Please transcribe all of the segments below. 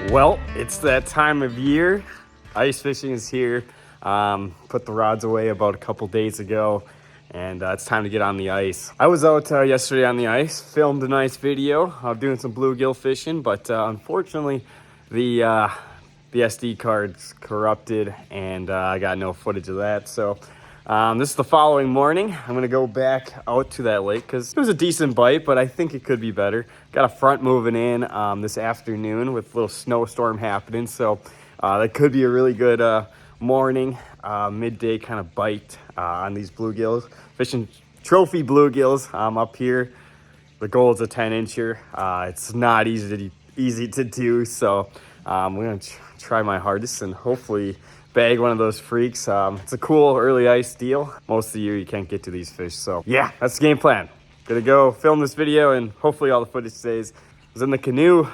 Well, it's that time of year. Ice fishing is here. Put the rods away about a couple days ago, and it's time to get on the ice. I was out yesterday on the ice, filmed a nice video of doing some bluegill fishing, but unfortunately the SD card's corrupted, and I got no footage of that. So this is the following morning. I'm gonna go back out to that lake because it was a decent bite, but I think it could be better. Got a front moving in this afternoon with a little snowstorm happening, so that could be a really good morning, midday kind of bite on these bluegills. Fishing trophy bluegills up here. The goal is a 10-incher. It's not easy to do, so I'm gonna try my hardest and hopefully bag one of those freaks. It's a cool early ice deal. Most of the year you can't get to these fish, so yeah, that's the game plan. Gonna go film this video and hopefully all the footage stays. I was in the canoe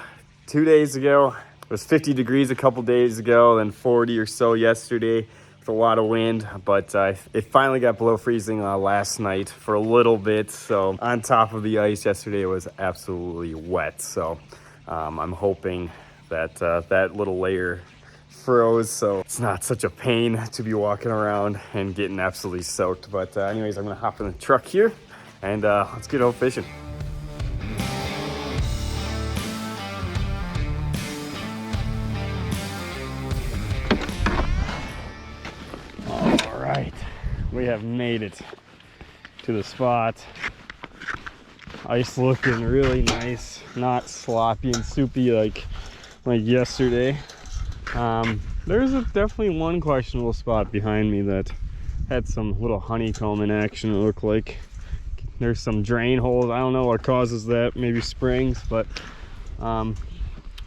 2 days ago. It was 50 degrees a couple days ago, then 40 or so yesterday with a lot of wind, but it finally got below freezing last night for a little bit. So on top of the ice yesterday, it was absolutely wet. So I'm hoping that that little layer froze, so it's not such a pain to be walking around and getting absolutely soaked. But anyways, I'm gonna hop in the truck here and let's get out fishing. All right, we have made it to the spot. Ice looking really nice, not sloppy and soupy like yesterday. There's definitely one questionable spot behind me that had some little honeycomb in action. It looked like there's some drain holes. I don't know what causes that, maybe springs, but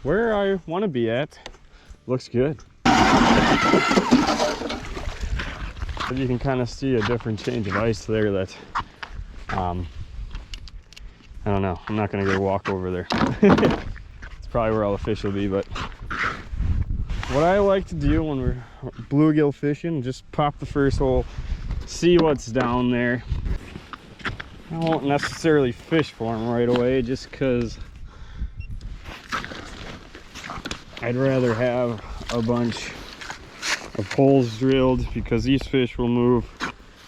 where I want to be at looks good. But you can kind of see a different change of ice there that I don't know, I'm not gonna go walk over there. It's probably where all the fish will be, but what I like to do when we're bluegill fishing, just pop the first hole, see what's down there. I won't necessarily fish for them right away just because I'd rather have a bunch of holes drilled, because these fish will move,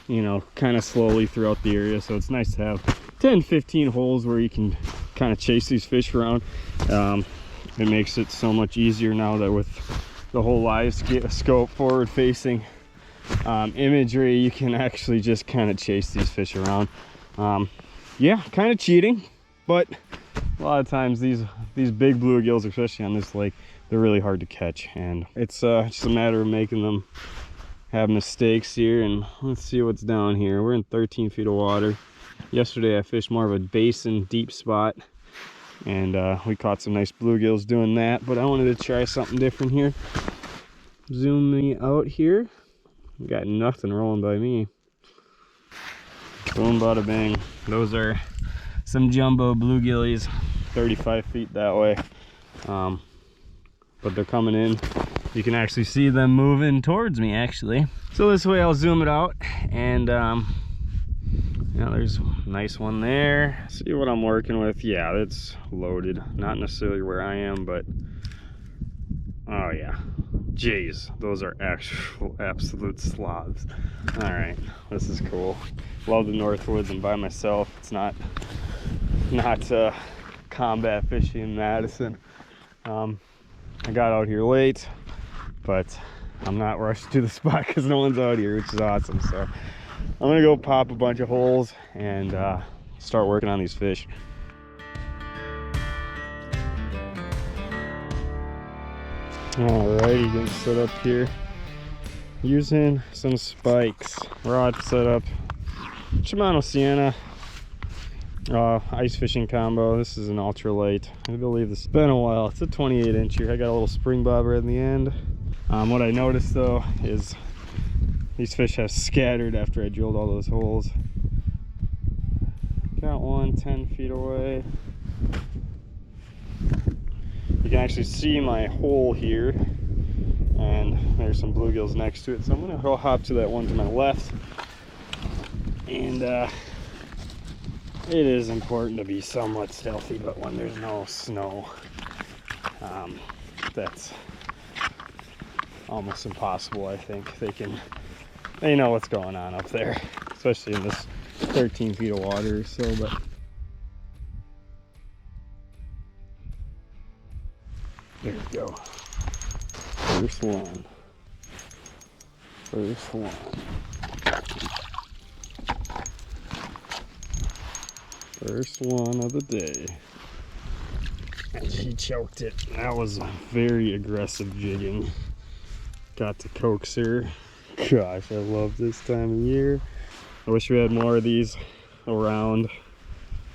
you know, kind of slowly throughout the area. So it's nice to have 10-15 holes where you can kind of chase these fish around. It makes it so much easier now that with the whole live scope forward facing imagery, you can actually just kind of chase these fish around. Yeah, kind of cheating, but a lot of times these big bluegills, especially on this lake, they're really hard to catch, and it's just a matter of making them have mistakes here. And let's see what's down here. We're in 13 feet of water. Yesterday I fished more of a basin deep spot, and we caught some nice bluegills doing that, but I wanted to try something different here. Zoom me out here. Got nothing rolling by me. Boom, bada bang. Those are some jumbo bluegillies, 35 feet that way. But they're coming in. You can actually see them moving towards me, actually. So this way I'll zoom it out, and yeah, there's a nice one there. See what I'm working with. Yeah, it's loaded. Not necessarily where I am, but oh yeah. Jeez, those are actual absolute slobs. All right, this is cool. Love the Northwoods, and by myself. It's not combat fishing in Madison. I got out here late, but I'm not rushed to the spot because no one's out here, which is awesome. So I'm gonna go pop a bunch of holes and start working on these fish. Alrighty, getting set up here. Using some spikes. Rod set up. Shimano Sienna ice fishing combo. This is an ultralight. I believe this has been a while. It's a 28-incher. I got a little spring bobber at the end. What I noticed though is these fish have scattered after I drilled all those holes. Got one 10 feet away. You can actually see my hole here, and there's some bluegills next to it. So I'm gonna go hop to that one to my left, and it is important to be somewhat stealthy, but when there's no snow, that's almost impossible. I think they know what's going on up there, especially in this 13 feet of water or so. But there we go. First one. First one. First one of the day. And she choked it. That was a very aggressive jigging. Got to coax her. Gosh, I love this time of year. I wish we had more of these around,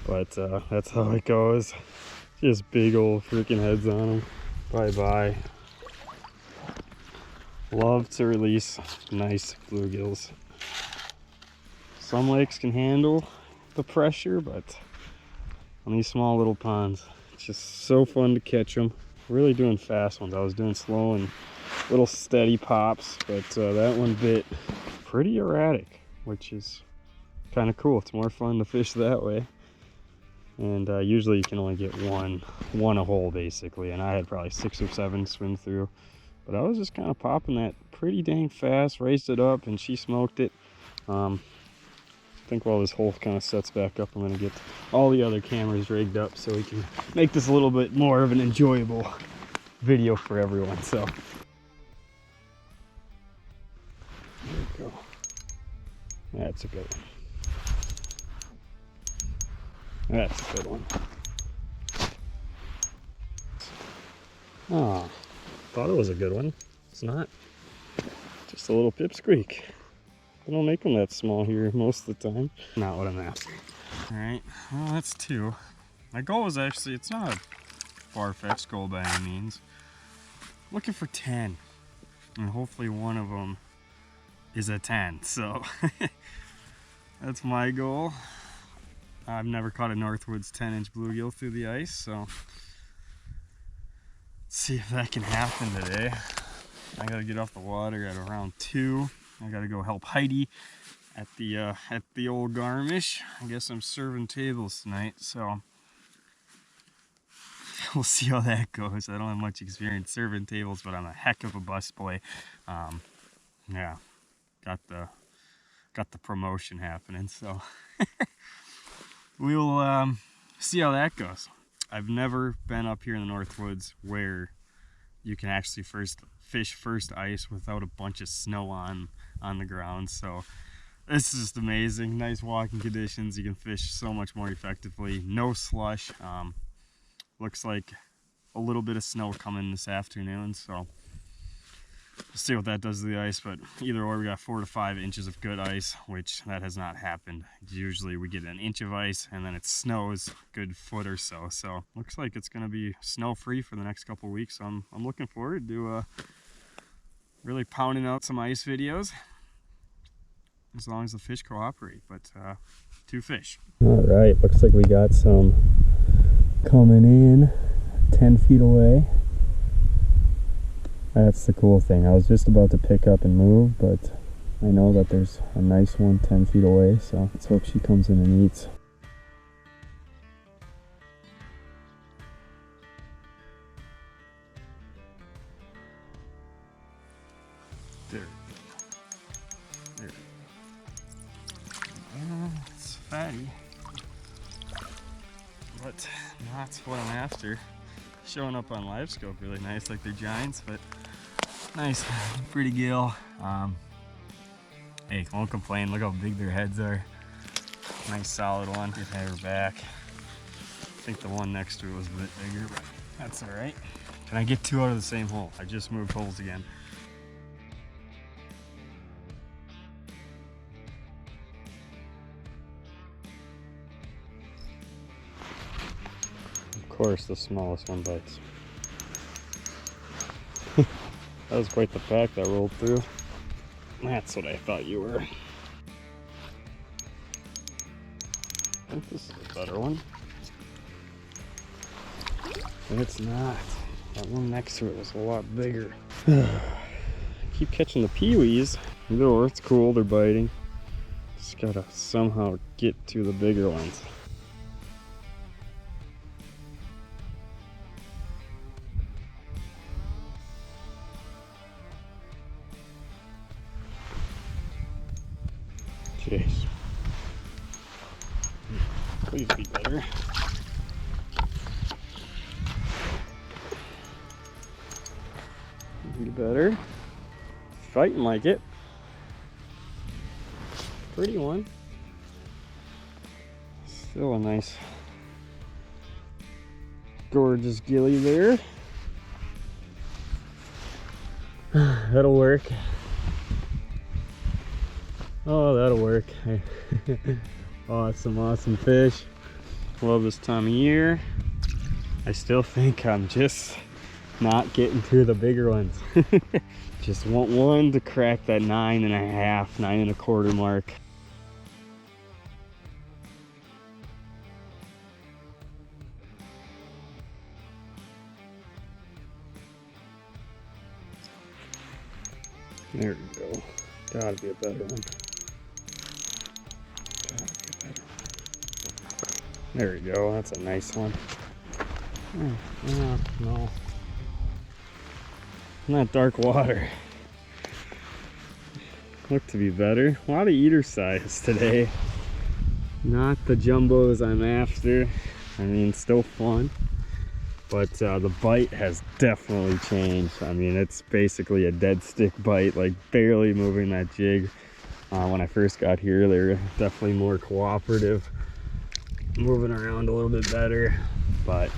but that's how it goes. Just big old freaking heads on them. Bye-bye. Love to release nice bluegills. Some lakes can handle the pressure, but on these small little ponds, it's just so fun to catch them. Really doing fast ones. I was doing slow and little steady pops, but that one bit pretty erratic, which is kind of cool. It's more fun to fish that way. And usually you can only get one a hole basically, and I had probably 6 or 7 swim through. But I was just kind of popping that pretty dang fast, raised it up, and she smoked it. I think while this hole kind of sets back up, I'm going to get all the other cameras rigged up so we can make this a little bit more of an enjoyable video for everyone. So there we go. That's a good one. That's a good one. Oh, thought it was a good one. It's not. Just a little pipsqueak. I don't make them that small here most of the time. Not what I'm after. All right, well, that's 2. My goal was actually, it's not a far-fetched goal by any means. I'm looking for 10, and hopefully one of them is a 10. So that's my goal. I've never caught a Northwoods 10-inch bluegill through the ice, so let's see if that can happen today. I gotta get off the water at around 2. I gotta go help Heidi at the old Garmisch. I guess I'm serving tables tonight, so we'll see how that goes. I don't have much experience serving tables, but I'm a heck of a busboy. Yeah, got the promotion happening, so we'll see how that goes. I've never been up here in the Northwoods where you can actually fish first ice without a bunch of snow on the ground, so this is just amazing. Nice walking conditions. You can fish so much more effectively. No slush. Looks like a little bit of snow coming this afternoon, so we'll see what that does to the ice. But either or, we got 4 to 5 inches of good ice, which that has not happened. Usually we get an inch of ice and then it snows a good foot or so. So looks like it's going to be snow free for the next couple weeks. So I'm looking forward to really pounding out some ice videos, as long as the fish cooperate. But 2 fish. All right, looks like we got some coming in 10 feet away. That's the cool thing. I was just about to pick up and move, but I know that there's a nice one 10 feet away, so let's hope she comes in and eats. There. It's fatty, but not what I'm after. Showing up on live scope really nice, like they're giants, but nice, pretty gill. Hey, won't complain. Look how big their heads are. Nice solid one. Get her back. I think the one next to it was a bit bigger, but that's all right. Can I get 2 out of the same hole? I just moved holes again. Of course, the smallest one bites. That was quite the pack that rolled through. That's what I thought you were. I think this is a better one. But it's not. That one next to it was a lot bigger. Keep catching the peewees. Either it's cool, they're biting. Just gotta somehow get to the bigger ones. Jeez. Please be better. Be better. Fighting like it. Pretty one. Still a nice, gorgeous gilly there. That'll work. Oh, that'll work. Awesome, awesome fish. Love this time of year. I still think I'm just not getting to the bigger ones. Just want one to crack that 9.5, 9.25 mark. There we go. Gotta be a better one. Gotta be a better one. There we go. That's a nice one. No. Not dark water. Look to be better. A lot of eater size today. Not the jumbos I'm after. I mean, still fun. But the bite has definitely changed. I mean, it's basically a dead stick bite, like barely moving that jig. When I first got here, they were definitely more cooperative, moving around a little bit better. But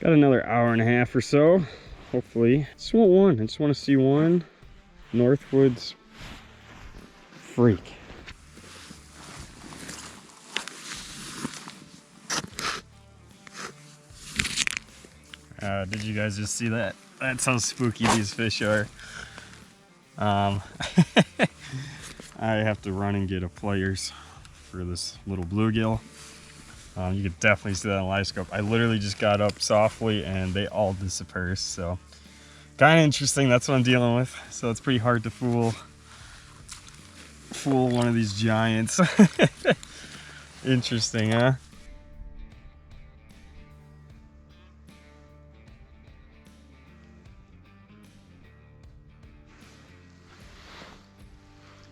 got another hour and a half or so, hopefully. Just want one. I just want to see one Northwoods freak. Did you guys just see that? That's how spooky these fish are. I have to run and get a pliers for this little bluegill. You could definitely see that on live scope. I literally just got up softly and they all dispersed. So kind of interesting. That's what I'm dealing with. So it's pretty hard to fool one of these giants. Interesting, huh?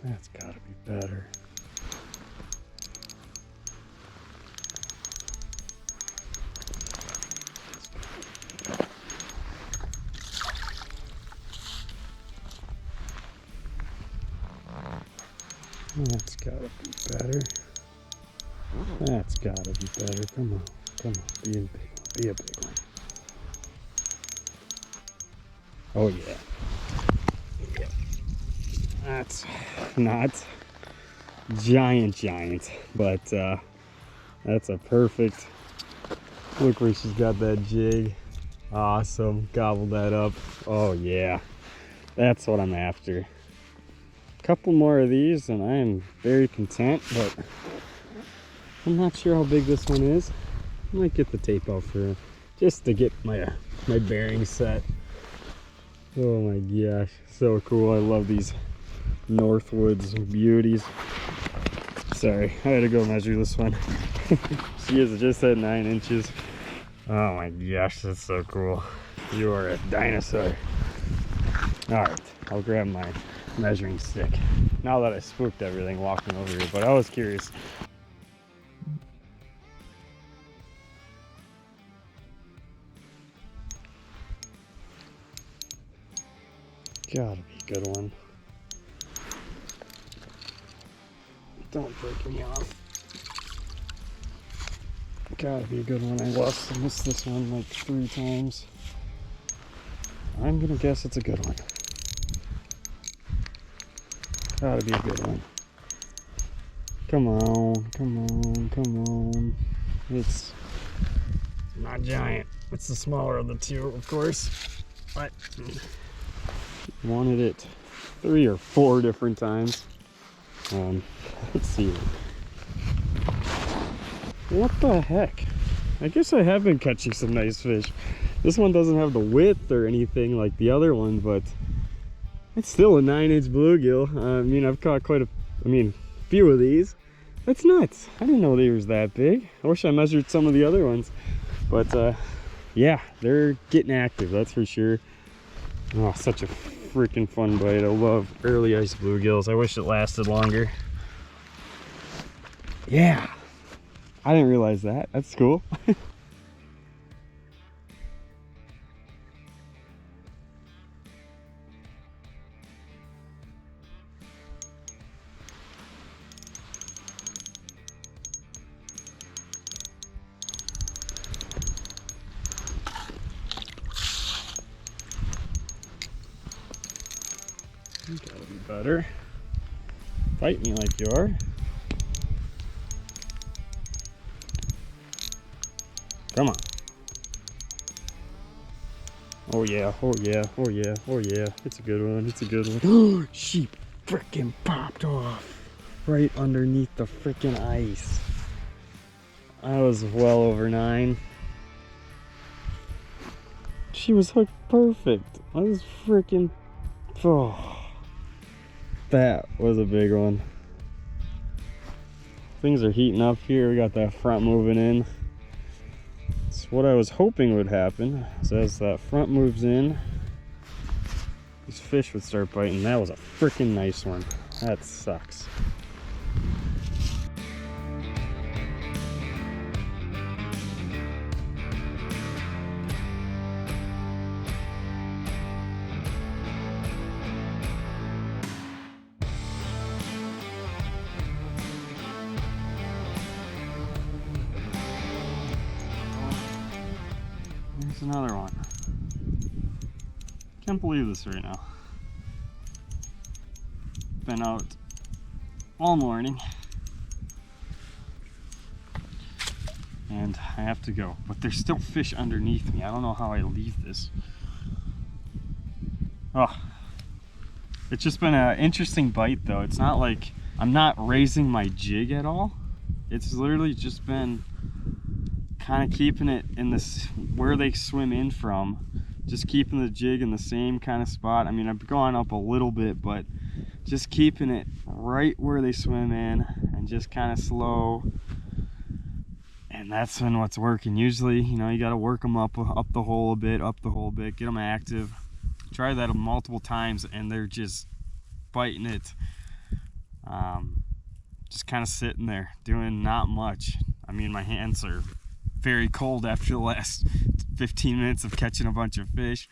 That's gotta be better. That's gotta be better. That's gotta be better. Come on, come on, be a big one, be a big one. Oh yeah. That's not giant, but that's a perfect. Look where she's got that jig. Awesome, gobbled that up. Oh yeah, that's what I'm after. A couple more of these and I am very content, but I'm not sure how big this one is. I might get the tape out for her just to get my bearings set. Oh my gosh, so cool. I love these Northwoods beauties. Sorry, I had to go measure this one. She is just at 9 inches. Oh my gosh, that's so cool. You are a dinosaur. All right, I'll grab my measuring stick now that I spooked everything walking over here, but I was curious. Gotta be a good one. Don't break me off. Gotta be a good one. I missed this one like 3 times. I'm gonna guess it's a good one. Gotta be a good one. Come on, come on, come on. It's not giant. It's the smaller of the two, of course. But wanted it 3 or 4 different times. Let's see. What the heck? I guess I have been catching some nice fish. This one doesn't have the width or anything like the other one, but it's still a 9-inch bluegill. I mean, I've caught few of these. That's nuts. I didn't know they was that big. I wish I measured some of the other ones. But yeah, they're getting active, that's for sure. Oh, such a freaking fun bite. I love early ice bluegills. I wish it lasted longer. Yeah, I didn't realize that. That's cool. Gotta be better. Fight me like you are. Come on. Oh yeah, oh yeah, oh yeah, oh yeah. It's a good one, it's a good one. She freaking popped off right underneath the freaking ice. I was well over 9. She was hooked perfect. I was freaking, oh. That was a big one. Things are heating up here. We got that front moving in. It's what I was hoping would happen. So as that front moves in, these fish would start biting. That was a freaking nice one. That sucks. Here's another one. Can't believe this right now. Been out all morning and I have to go, but there's still fish underneath me. I don't know how I leave this. Oh, it's just been an interesting bite though. It's not like I'm not raising my jig at all. It's literally just been kind of keeping it in this where they swim in from, just keeping the jig in the same kind of spot. I mean, I've gone up a little bit, but just keeping it right where they swim in and just kind of slow. And that's when what's working. Usually, you know, you got to work them up the hole a bit, get them active. Try that multiple times and they're just biting it. Just kind of sitting there doing not much. I mean, my hands are very cold after the last 15 minutes of catching a bunch of fish.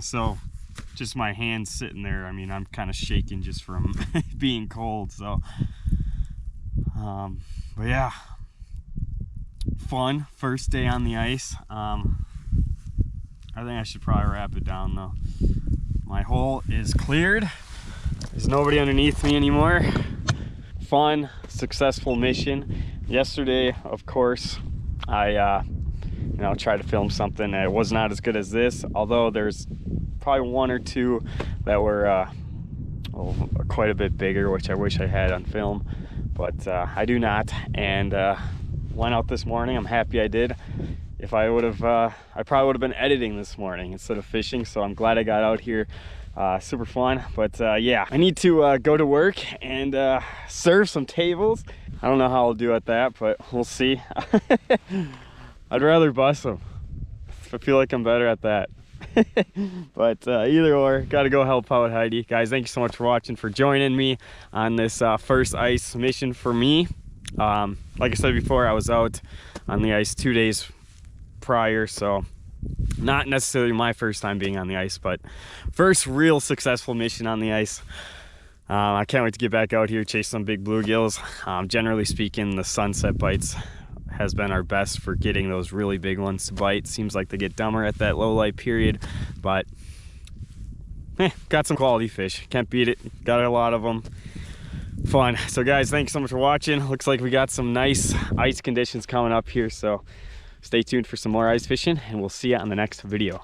So just my hands sitting there. I mean, I'm kind of shaking just from being cold. So, but yeah, fun first day on the ice. I think I should probably wrap it down though. My hole is cleared. There's nobody underneath me anymore. Fun, successful mission. Yesterday, of course, I tried to film something that was not as good as this, although there's probably 1 or 2 that were quite a bit bigger, which I wish I had on film, but I do not. And went out this morning. I'm happy I did. If I would have, I probably would have been editing this morning instead of fishing, so I'm glad I got out here. Super fun. But yeah, I need to go to work and serve some tables. I don't know how I'll do at that, but we'll see. I'd rather bust them. I feel like I'm better at that. But either or, gotta go help out Heidi. Guys, thank you so much for watching, for joining me on this first ice mission for me. Like I said before, I was out on the ice 2 days prior, so not necessarily my first time being on the ice, but first real successful mission on the ice. I can't wait to get back out here, chase some big bluegills. Generally speaking, the sunset bites has been our best for getting those really big ones to bite. Seems like they get dumber at that low light period, but got some quality fish. Can't beat it. Got a lot of them. Fun. So guys, thanks so much for watching. Looks like we got some nice ice conditions coming up here, so stay tuned for some more ice fishing, and we'll see you on the next video.